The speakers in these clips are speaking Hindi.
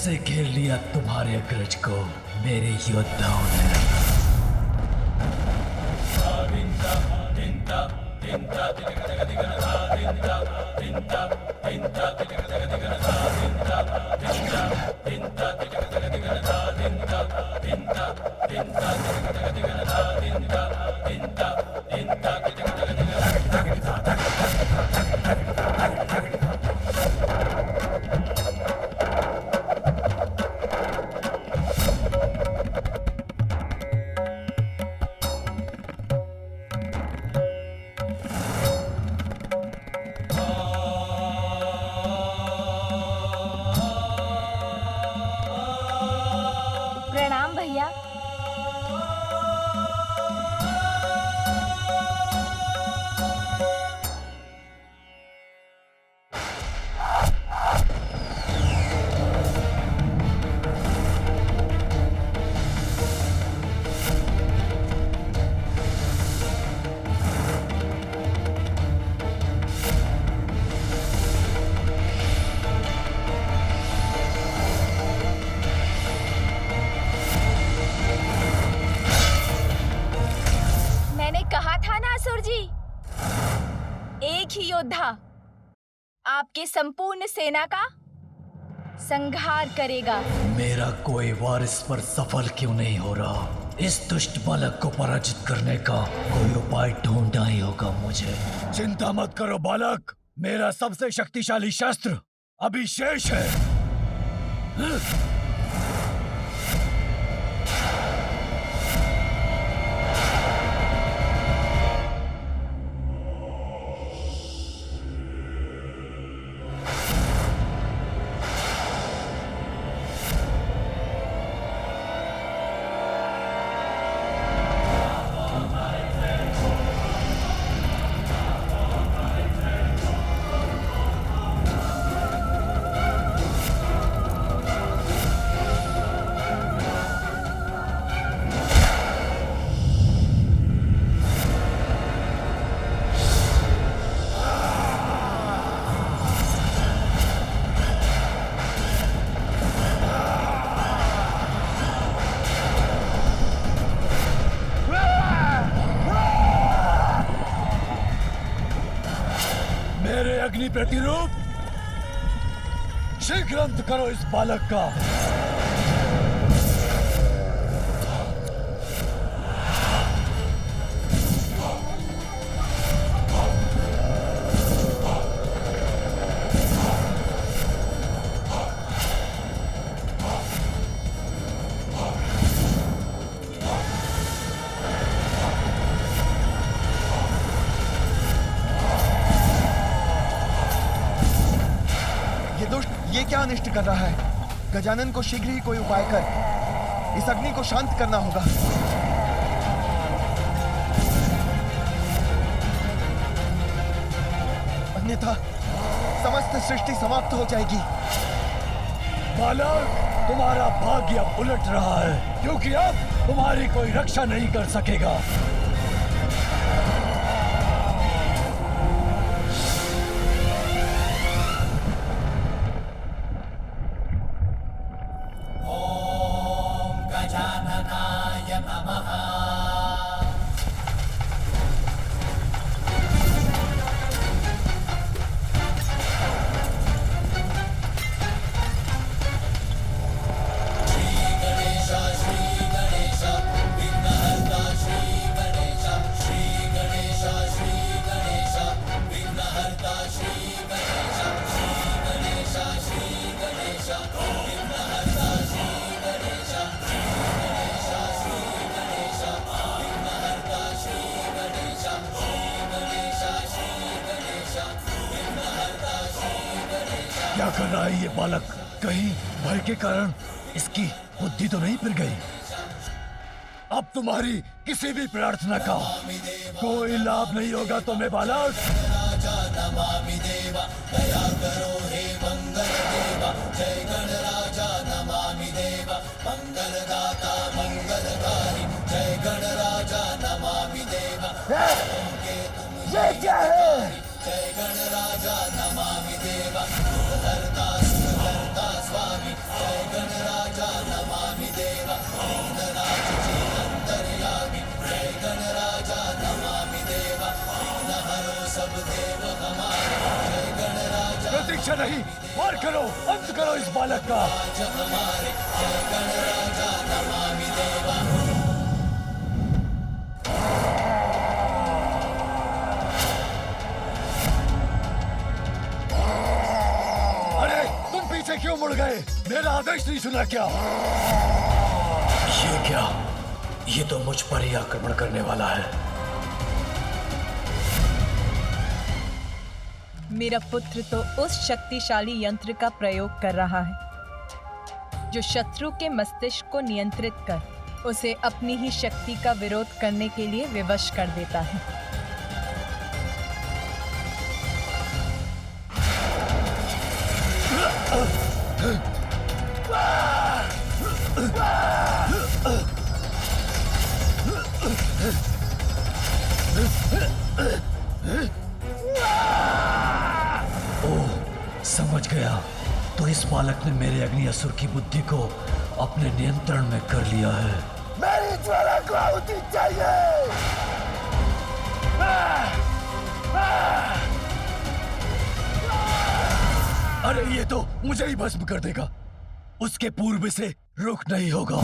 से घेर लिया तुम्हारे अग्रज को मेरे योद्धाओं ने। प्रणाम भैया। कहा था ना असुर जी, एक ही योद्धा आपके संपूर्ण सेना का संहार करेगा। मेरा कोई वारिस पर सफल क्यों नहीं हो रहा? इस दुष्ट बालक को पराजित करने का कोई उपाय ढूंढना ही होगा मुझे। चिंता मत करो बालक, मेरा सबसे शक्तिशाली शस्त्र अभी शेष है। मेरे अग्नि प्रतिरूप, शीघ्र अंत करो इस बालक का। ये क्या अनिष्ट कर रहा है? गजानन को शीघ्र ही कोई उपाय कर इस अग्नि को शांत करना होगा। अन्यथा समस्त सृष्टि समाप्त हो जाएगी। बालक, तुम्हारा भाग्य अब उलट रहा है, क्योंकि अब तुम्हारी कोई रक्षा नहीं कर सकेगा। क्या कर रहा है ये बालक? कहीं भय के कारण इसकी बुद्धि तो नहीं फिर गई? अब तुम्हारी किसी भी प्रार्थना का कोई लाभ नहीं होगा तुम्हें बालक। राजा नमामि देवा, दया करो हे मंगल देवा। जय गणराजा नमामि देवा, मंगलदाता मंगलकारी। जय गणराजा नमामि देवा, ये क्या है? जय गणराजा नमामि देवा, सुखहर्ता सुखहर्ता स्वामी। जय प्रतीक्षा नहीं, वार करो, अंत करो इस बालक का। अरे तुम पीछे क्यों मुड़ गए? मेरा आदेश नहीं सुना क्या? ये क्या? ये तो मुझ पर ही आक्रमण करने वाला है। मेरा पुत्र तो उस शक्तिशाली यंत्र का प्रयोग कर रहा है जो शत्रु के मस्तिष्क को नियंत्रित कर उसे अपनी ही शक्ति का विरोध करने के लिए विवश कर देता है। समझ गया। तो इस बालक ने मेरे अग्नि असुर की बुद्धि को अपने नियंत्रण में कर लिया है। मेरी ज्वाला को आहुति चाहिए। अरे ये तो मुझे ही भस्म कर देगा। उसके पूर्व से रुक नहीं होगा।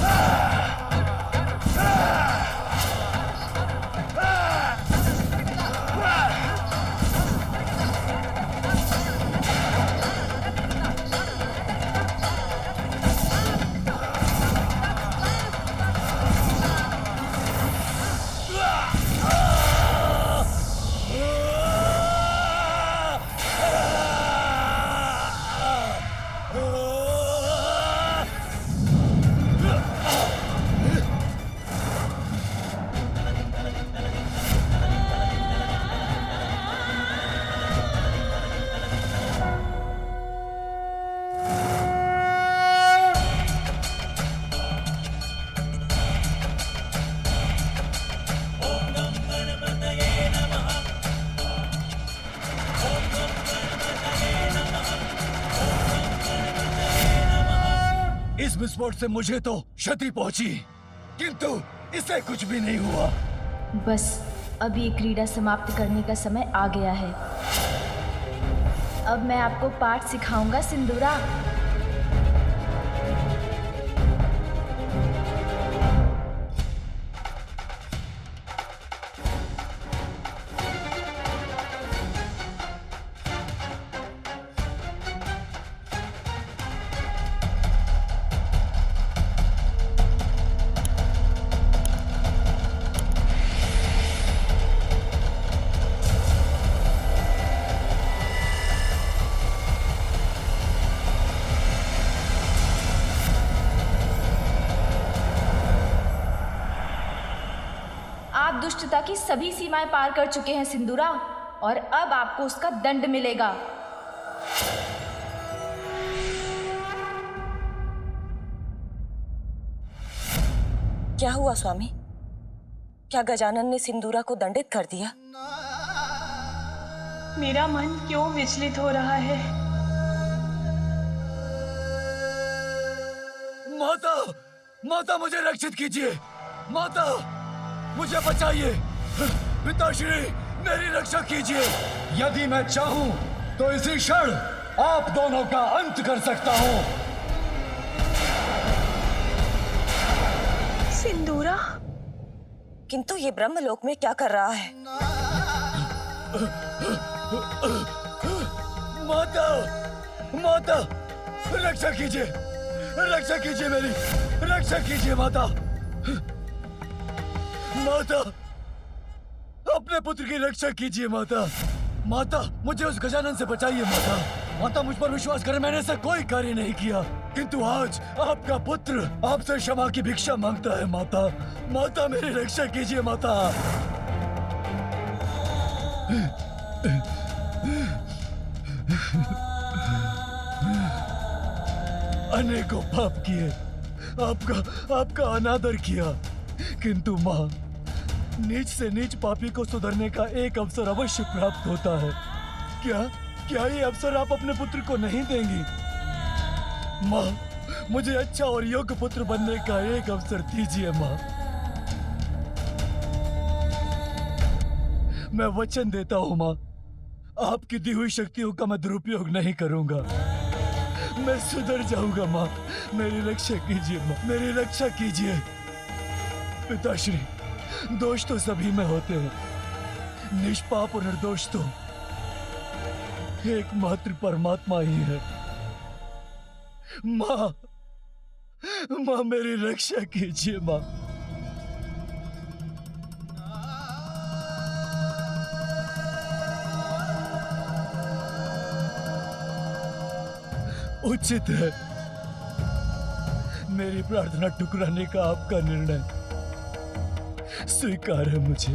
इस विस्फोट से मुझे तो क्षति पहुंची, किंतु इसे कुछ भी नहीं हुआ। बस अब ये क्रीड़ा समाप्त करने का समय आ गया है। अब मैं आपको पाठ सिखाऊंगा सिंदूरा। आप दुष्टता की सभी सीमाएं पार कर चुके हैं सिंदूरा, और अब आपको उसका दंड मिलेगा। क्या हुआ स्वामी? क्या गजानन ने सिंदूरा को दंडित कर दिया? मेरा मन क्यों विचलित हो रहा है? माता, माता मुझे रक्षित कीजिए। माता मुझे बचाइए। पिताश्री मेरी रक्षा कीजिए। यदि मैं चाहूं तो इसी क्षण आप दोनों का अंत कर सकता हूं। सिंदूरा, किंतु ये ब्रह्मलोक में क्या कर रहा है? माता, माता रक्षा कीजिए, रक्षा कीजिए, मेरी रक्षा कीजिए माता। माता अपने पुत्र की रक्षा कीजिए माता। माता मुझे उस गजानन से बचाइए माता। माता मुझ पर विश्वास करें, मैंने ऐसा कोई कार्य नहीं किया, किंतु आज आपका पुत्र आपसे क्षमा की भिक्षा मांगता है माता। माता मेरी रक्षा कीजिए माता। अनेकों पाप किए, आपका अनादर किया, किंतु माँ नीच से नीच पापी को सुधरने का एक अवसर अवश्य प्राप्त होता है। क्या ये अवसर आप अपने पुत्र को नहीं देंगी? माँ मुझे अच्छा और योग्य पुत्र बनने का एक अवसर दीजिए माँ। मैं वचन देता हूँ माँ, आपकी दी हुई शक्तियों का मैं दुरुपयोग नहीं करूंगा। मैं सुधर जाऊंगा माँ। मेरी रक्षा कीजिए माँ, मेरी रक्षा कीजिए। पिताश्री, दोष तो सभी में होते हैं, निष्पाप और निर्दोष तो एकमात्र परमात्मा ही है। माँ, माँ मेरी रक्षा कीजिए माँ। उचित है, मेरी प्रार्थना ठुकराने का आपका निर्णय स्वीकार है मुझे।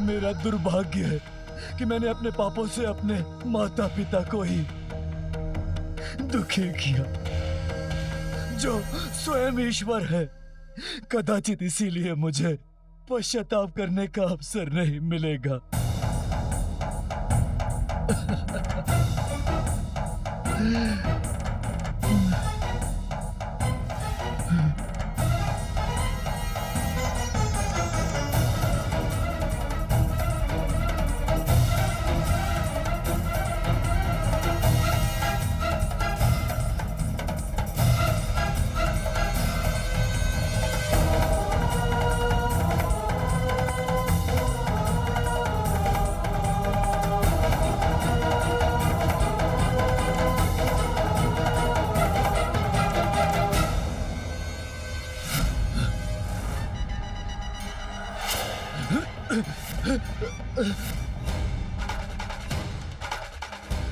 मेरा दुर्भाग्य है कि मैंने अपने पापों से अपने माता पिता को ही दुखी किया, जो स्वयं ईश्वर है। कदाचित इसीलिए मुझे पश्चाताप करने का अवसर नहीं मिलेगा।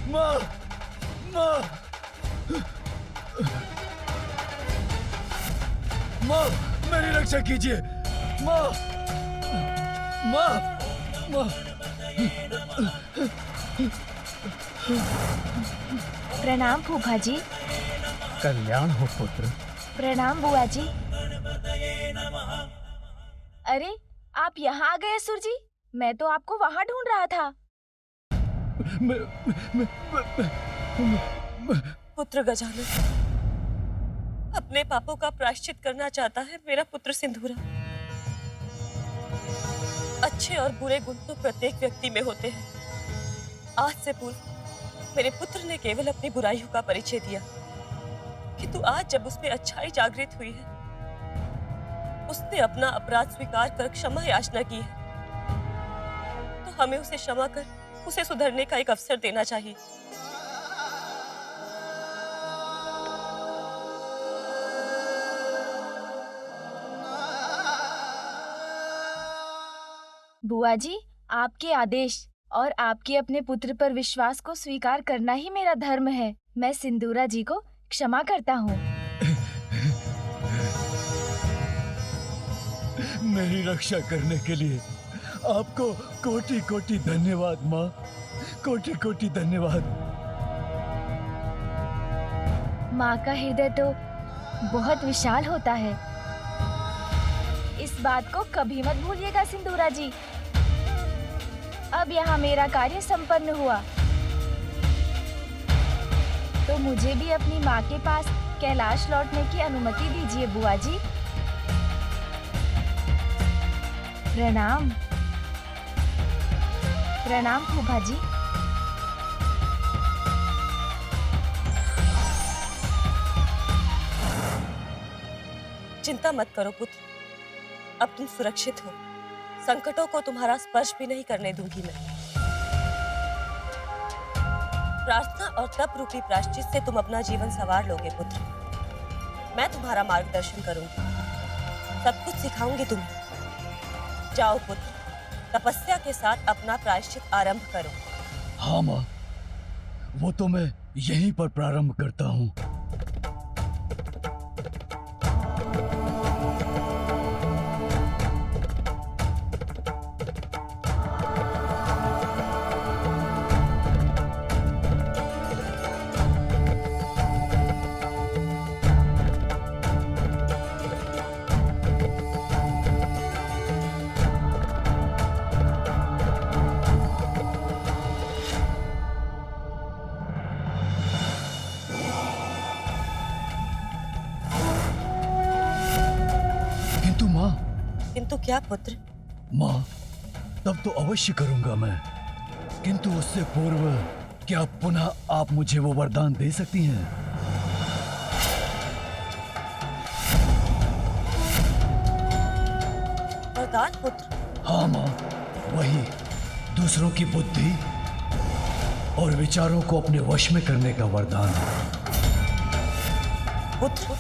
माँ, माँ, माँ, मेरी रक्षा कीजिए। माँ, माँ, माँ। प्रणाम फूफा जी। कल्याण हो पुत्र। प्रणाम बुआ जी। अरे, आप यहाँ आ गए असुर जी। मैं तो आपको वहाँ ढूंढ रहा था। पुत्र गजानन अपने पापों का प्रायश्चित करना चाहता है मेरा पुत्र सिंदूरा। अच्छे और बुरे गुण तो प्रत्येक व्यक्ति में होते हैं। आज से पूर्व मेरे पुत्र ने केवल अपनी बुराइयों का परिचय दिया, किंतु आज जब उसमें अच्छाई जागृत हुई है, उसने अपना अपराध स्वीकार कर क्षमा याचना की है, तो हमें उसे क्षमा कर उसे सुधरने का एक अवसर देना चाहिए। बुआ जी, आपके आदेश और आपके अपने पुत्र पर विश्वास को स्वीकार करना ही मेरा धर्म है। मैं सिंदूरा जी को क्षमा करता हूँ। मेरी रक्षा करने के लिए आपको कोटि कोटि धन्यवाद माँ, कोटि कोटि धन्यवाद। माँ का हृदय तो बहुत विशाल होता है, इस बात को कभी मत भूलिएगा सिंदूरा जी। अब यहाँ मेरा कार्य संपन्न हुआ, तो मुझे भी अपनी माँ के पास कैलाश लौटने की अनुमति दीजिए बुआ जी। प्रणाम। प्रणाम फूफा जी। चिंता मत करो पुत्र, अब तुम सुरक्षित हो। संकटों को तुम्हारा स्पर्श भी नहीं करने दूंगी मैं। प्रार्थना और तप रूपी प्रायश्चित से तुम अपना जीवन संवार लोगे पुत्र। मैं तुम्हारा मार्गदर्शन करूंगी, सब कुछ सिखाऊंगी तुम्हें। जाओ पुत्र, तपस्या के साथ अपना प्रायश्चित आरंभ करो। हाँ माँ, वो तो मैं यहीं पर प्रारंभ करता हूँ। किंतु क्या पुत्र? माँ, तब तो अवश्य करूंगा मैं, किंतु उससे पूर्व क्या पुनः आप मुझे वो वरदान दे सकती हैं? वरदान पुत्र? हाँ माँ, वही, दूसरों की बुद्धि और विचारों को अपने वश में करने का वरदान। पुत्र,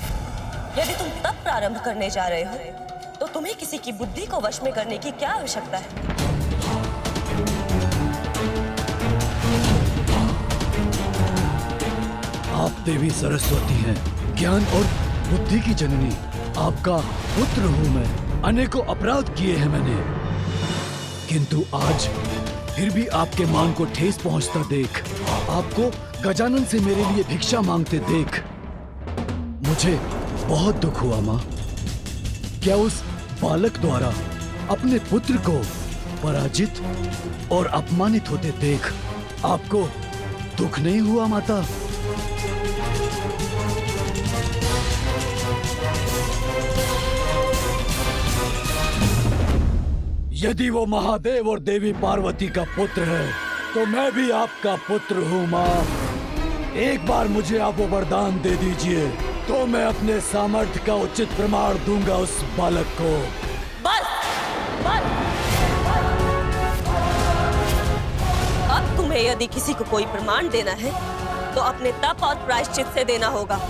यदि तुम तब प्रारंभ करने जा रहे हो तो तुम्हें किसी की बुद्धि को वश में करने की क्या आवश्यकता है? आप देवी सरस्वती हैं, ज्ञान और बुद्धि की जननी। आपका पुत्र हूँ मैं। अनेकों अपराध किए हैं मैंने, किंतु आज फिर भी आपके मान को ठेस पहुंचता देख, आपको गजानन से मेरे लिए भिक्षा मांगते देख मुझे बहुत दुख हुआ माँ। क्या उस बालक द्वारा अपने पुत्र को पराजित और अपमानित होते देख आपको दुख नहीं हुआ माता? यदि वो महादेव और देवी पार्वती का पुत्र है तो मैं भी आपका पुत्र हूँ माँ। एक बार मुझे आप वो वरदान दे दीजिए तो मैं अपने सामर्थ्य का उचित प्रमाण दूंगा उस बालक को। बस, बस। अब तुम्हें यदि किसी को कोई प्रमाण देना है तो अपने तप और प्रायश्चित से देना होगा।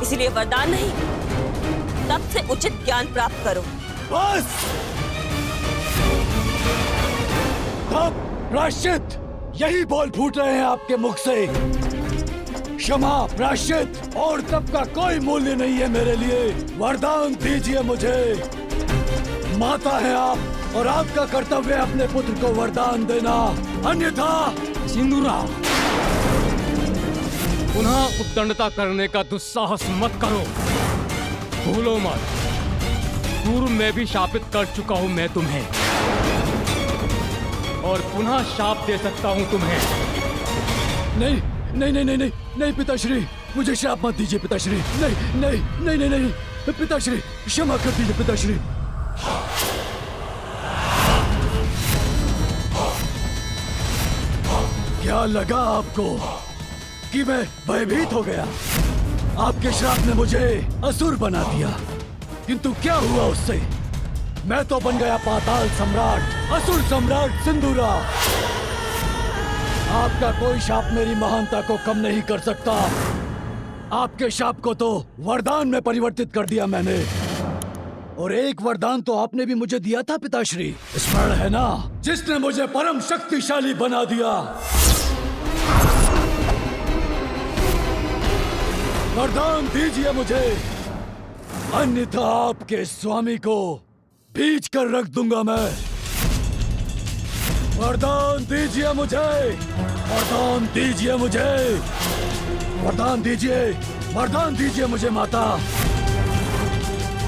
इसीलिए वरदान नहीं, तप से उचित ज्ञान प्राप्त करो। बस! तप, प्रायश्चित, यही बोल फूट रहे हैं आपके मुख से। क्षमा, प्रायश्चित और तप का कोई मूल्य नहीं है मेरे लिए। वरदान दीजिए मुझे। माता है आप और आपका कर्तव्य है अपने पुत्र को वरदान देना, अन्यथा। सिंदूरा, पुनः उद्दंडता करने का दुस्साहस मत करो। भूलो मत, पूर्व में भी शापित कर चुका हूं मैं तुम्हें, और पुनः शाप दे सकता हूं तुम्हें। नहीं नहीं नहीं नहीं नहीं नहीं पिताश्री, मुझे शाप मत दीजिए पिताश्री। नहीं नहीं नहीं नहीं नहीं पिताश्री, क्षमा कर दीजिए पिताश्री। क्या लगा आपको कि मैं भयभीत हो गया? आपके श्राप ने मुझे असुर बना दिया, किंतु क्या हुआ उससे? मैं तो बन गया पाताल सम्राट, असुर सम्राट सिंदूरा। आपका कोई शाप मेरी महानता को कम नहीं कर सकता। आपके शाप को तो वरदान में परिवर्तित कर दिया मैंने, और एक वरदान तो आपने भी मुझे दिया था पिताश्री, स्मरण है ना? जिसने मुझे परम शक्तिशाली बना दिया। वरदान दीजिए मुझे, अन्यथा आपके स्वामी को बीच कर रख दूंगा मैं। वरदान दीजिए मुझे, वरदान दीजिए मुझे, वरदान दीजिए, वरदान दीजिए मुझे माता,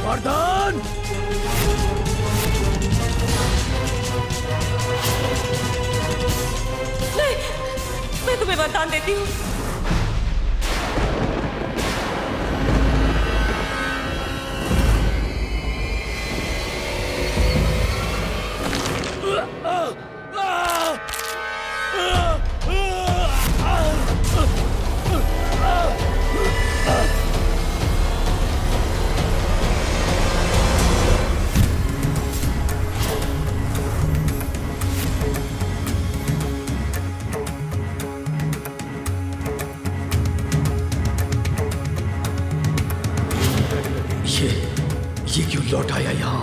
वरदान। नहीं, मैं तुम्हें वरदान देती हूँ। ये क्यों लौट आया यहाँ?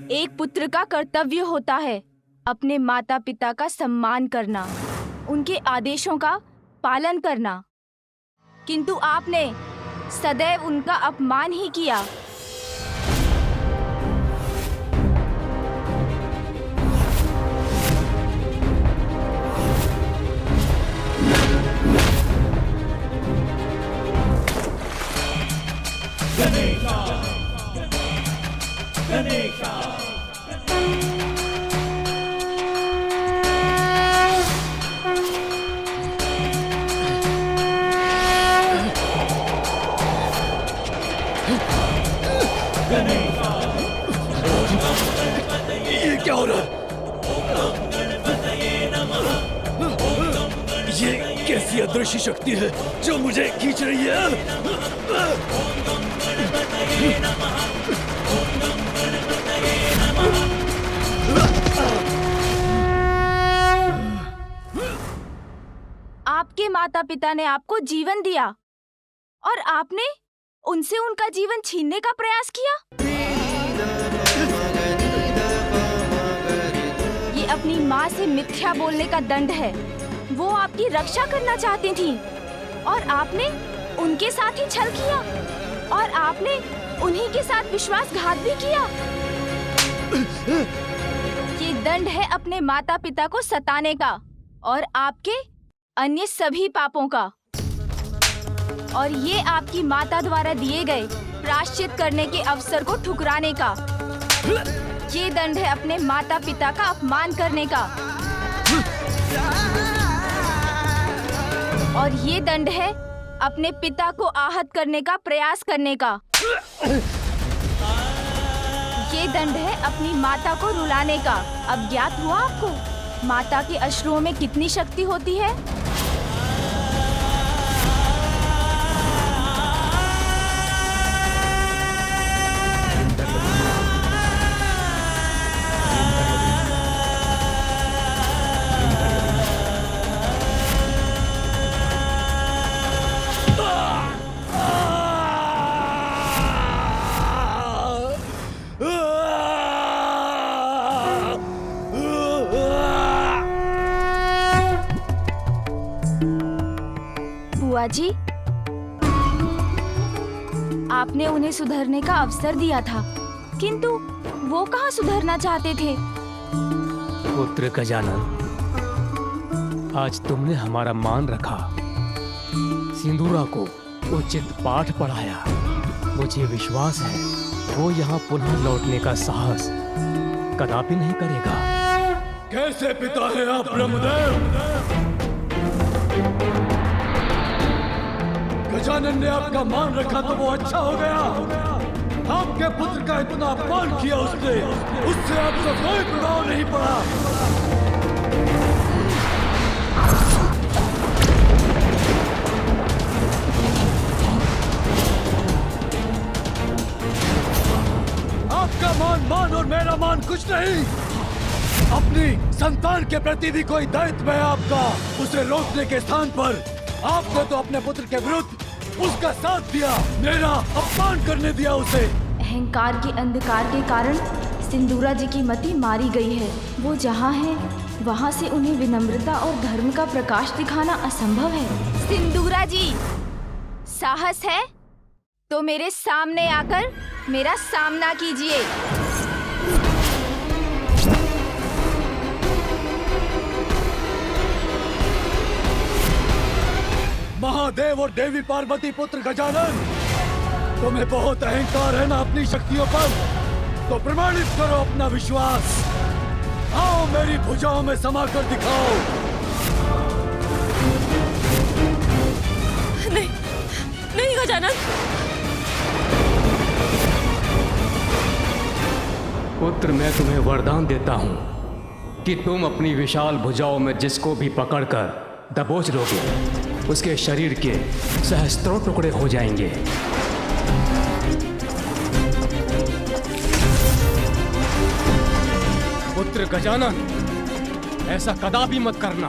एक पुत्र का कर्तव्य होता है अपने माता पिता का सम्मान करना, उनके आदेशों का पालन करना, किंतु आपने सदैव उनका अपमान ही किया। ये क्या हो रहा है? ये कैसी अदृश्य शक्ति है जो मुझे खींच रही है? आपके माता पिता ने आपको जीवन दिया और आपने उनसे उनका जीवन छीनने का प्रयास किया। ये अपनी माँ से मिथ्या बोलने का दंड है। वो आपकी रक्षा करना चाहती थी और आपने उनके साथ ही छल किया और आपने उन्हीं के साथ विश्वासघात भी किया। ये दंड है अपने माता पिता को सताने का और आपके अन्य सभी पापों का। और ये आपकी माता द्वारा दिए गए प्रायश्चित करने के अवसर को ठुकराने का। ये दंड है अपने माता पिता का अपमान करने का। और ये दंड है अपने पिता को आहत करने का प्रयास करने का। ये दंड है अपनी माता को रुलाने का। अब ज्ञात हुआ आपको माता के अश्रुओं में कितनी शक्ति होती है। बुआ जी, आपने उन्हें सुधरने का अवसर दिया था, किंतु वो कहाँ सुधरना चाहते थे। पुत्र गजानन, आज तुमने हमारा मान रखा, सिंदूरा को उचित पाठ पढ़ाया। मुझे विश्वास है वो यहाँ पुनः लौटने का साहस कदापि नहीं करेगा। कैसे पिता है आप ब्रह्मदेव? गजानन ने आपका मान रखा तो वो अच्छा हो गया। आपके पुत्र का इतना अपमान किया उसने, उससे आपको कोई प्रभाव नहीं पड़ा। आपका मान और मेरा मान कुछ नहीं। अपनी संतान के प्रति भी कोई दायित्व है आपका। उसे रोकने के स्थान पर आपने तो अपने पुत्र के विरुद्ध उसका साथ दिया, मेरा अपमान करने दिया उसे। अहंकार के अंधकार के कारण सिंदूरा जी की मति मारी गई है। वो जहाँ है वहाँ से उन्हें विनम्रता और धर्म का प्रकाश दिखाना असंभव है। सिंदूरा जी, साहस है तो मेरे सामने आकर मेरा सामना कीजिए। महादेव और देवी पार्वती पुत्र गजानन, तुम्हें बहुत अहंकार है ना अपनी शक्तियों पर, तो प्रमाणित करो अपना विश्वास। आओ मेरी भुजाओं में समा कर दिखाओ। नहीं, नहीं गजानन। पुत्र, मैं तुम्हें वरदान देता हूँ कि तुम अपनी विशाल भुजाओं में जिसको भी पकड़कर दबोच लोगे, उसके शरीर के सहस्त्रों टुकड़े हो जाएंगे। पुत्र गजानन, ऐसा कदापि मत करना।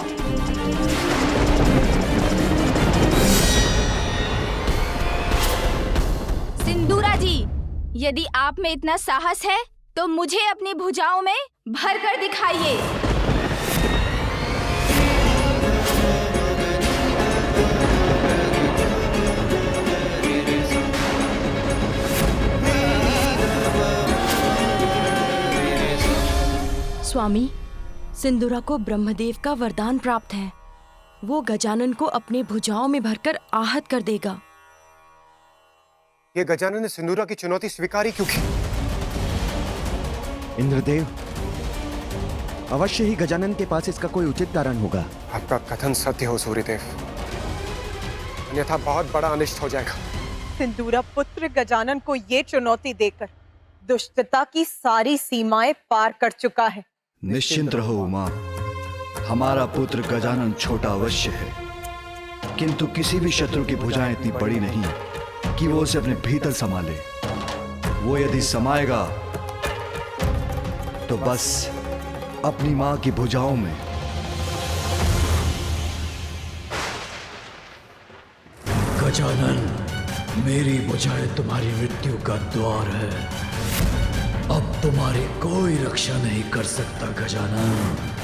सिंदूरा जी, यदि आप में इतना साहस है तो मुझे अपनी भुजाओं में भर कर दिखाइए। स्वामी, सिंदूरा को ब्रह्मदेव का वरदान प्राप्त है। वो गजानन को अपने भुजाओं में भरकर आहत कर देगा। ये गजानन ने सिंदूरा की चुनौती स्वीकारी क्यों की? इंद्रदेव, अवश्य ही गजानन के पास इसका कोई उचित कारण होगा। आपका कथन सत्य हो सूर्यदेव, अन्यथा बहुत बड़ा अनिष्ट हो जाएगा। सिंदूरा पुत्र गजानन को ये चुनौती देकर दुष्टता की सारी सीमाएं पार कर चुका है। निश्चिंत रहो उमा, हमारा पुत्र गजानन छोटा अवश्य है, किंतु किसी भी शत्रु की भुजाएं इतनी बड़ी नहीं कि वो उसे अपने भीतर संभाले। वो यदि समाएगा तो बस अपनी मां की भुजाओं में। गजानन, मेरी भुजाएं तुम्हारी मृत्यु का द्वार है। अब तुम्हारी कोई रक्षा नहीं कर सकता गजानन।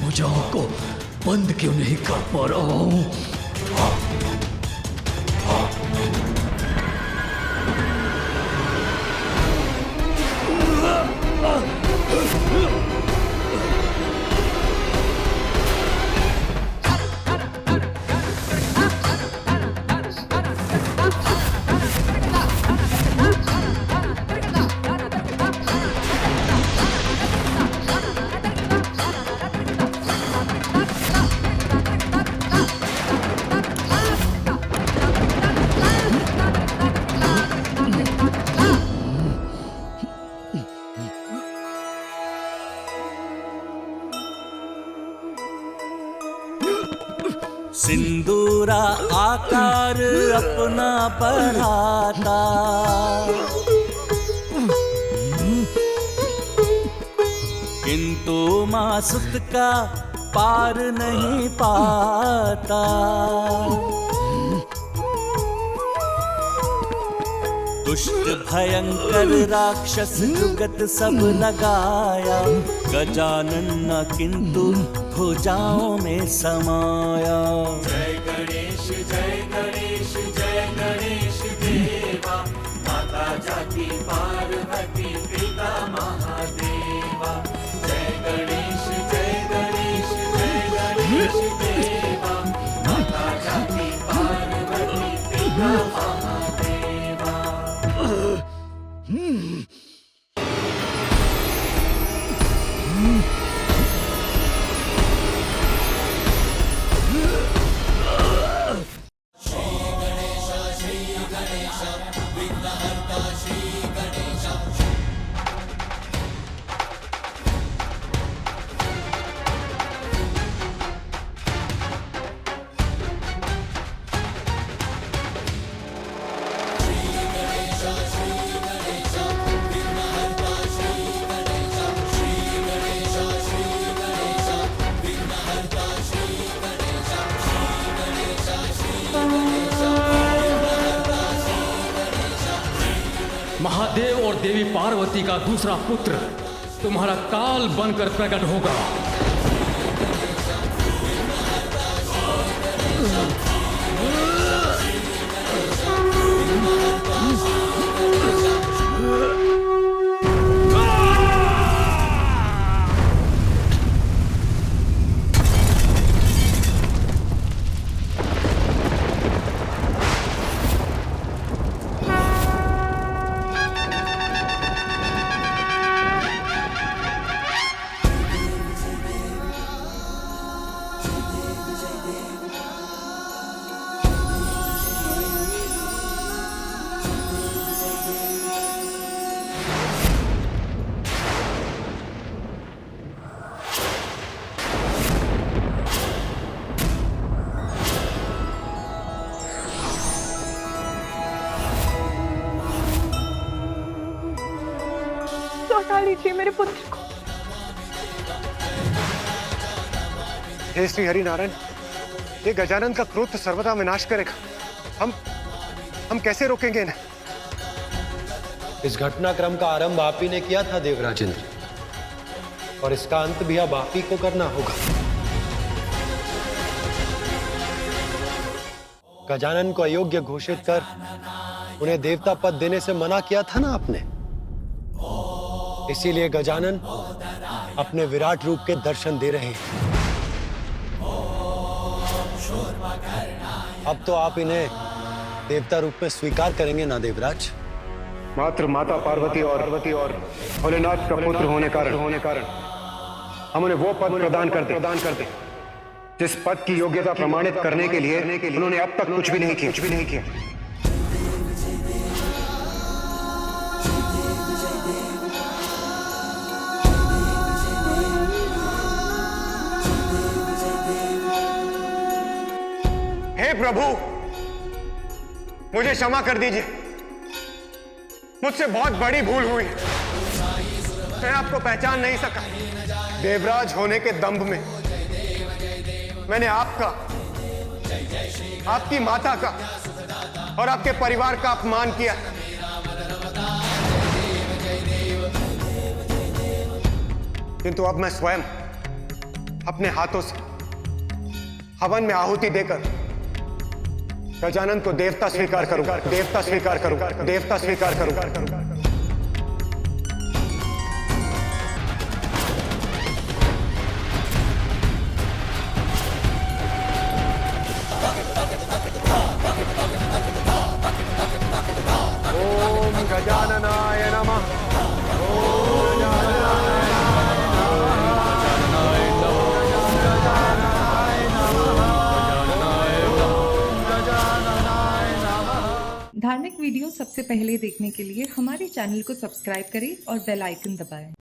भुजाओं को बंद क्यों नहीं कर पा रहा हूं? सिंदूरा आकार अपना बढ़ाता, किंतु मासुत का पार नहीं पाता। दुष्ट भयंकर राक्षस जुगत सब लगाया, गजानन न किंतु भुजाओं में समाया। जय गणेश जय गणेश जय गणेश देवा, माता जाति पार्वती पिता महादेवा। जय गणेश जय गणेश जय गणेश देवा, माता जाति पार्वती पिता महादेवा। महादेव और देवी पार्वती का दूसरा पुत्र तुम्हारा काल बनकर प्रकट होगा। लौटा लीजिए मेरे पुत्र को। हे श्री हरि नारायण, ये गजानन का क्रोध तो सर्वदा विनाश करेगा। हम कैसे रोकेंगे इन्हें? इस घटनाक्रम का आरंभ आप ही ने किया था देवराज इंद्र, और इसका अंत भी अब आप ही को करना होगा। गजानन को अयोग्य घोषित कर उन्हें देवता पद देने से मना किया था ना आपने। इसीलिए गजानन अपने विराट रूप के दर्शन दे रहे हैं। अब तो आप इन्हें देवता रूप में स्वीकार करेंगे ना देवराज? मात्र माता पार्वती और भोलेनाथ का पुत्र होने कारण हम उन्हें वो पद प्रदान करते जिस पद की योग्यता प्रमाणित करने के लिए उन्होंने अब तक कुछ भी नहीं किया। हे प्रभु, मुझे क्षमा कर दीजिए। मुझसे बहुत बड़ी भूल हुई। मैं आपको पहचान नहीं सका। देवराज होने के दंभ में मैंने आपका, आपकी माता का और आपके परिवार का अपमान किया। किंतु अब मैं स्वयं अपने हाथों से हवन में आहुति देकर गजानन को देवता स्वीकार करूंगा। ओम गजाननाय नमः। धार्मिक वीडियो सबसे पहले देखने के लिए हमारे चैनल को सब्सक्राइब करें और बेल आइकन दबाएं।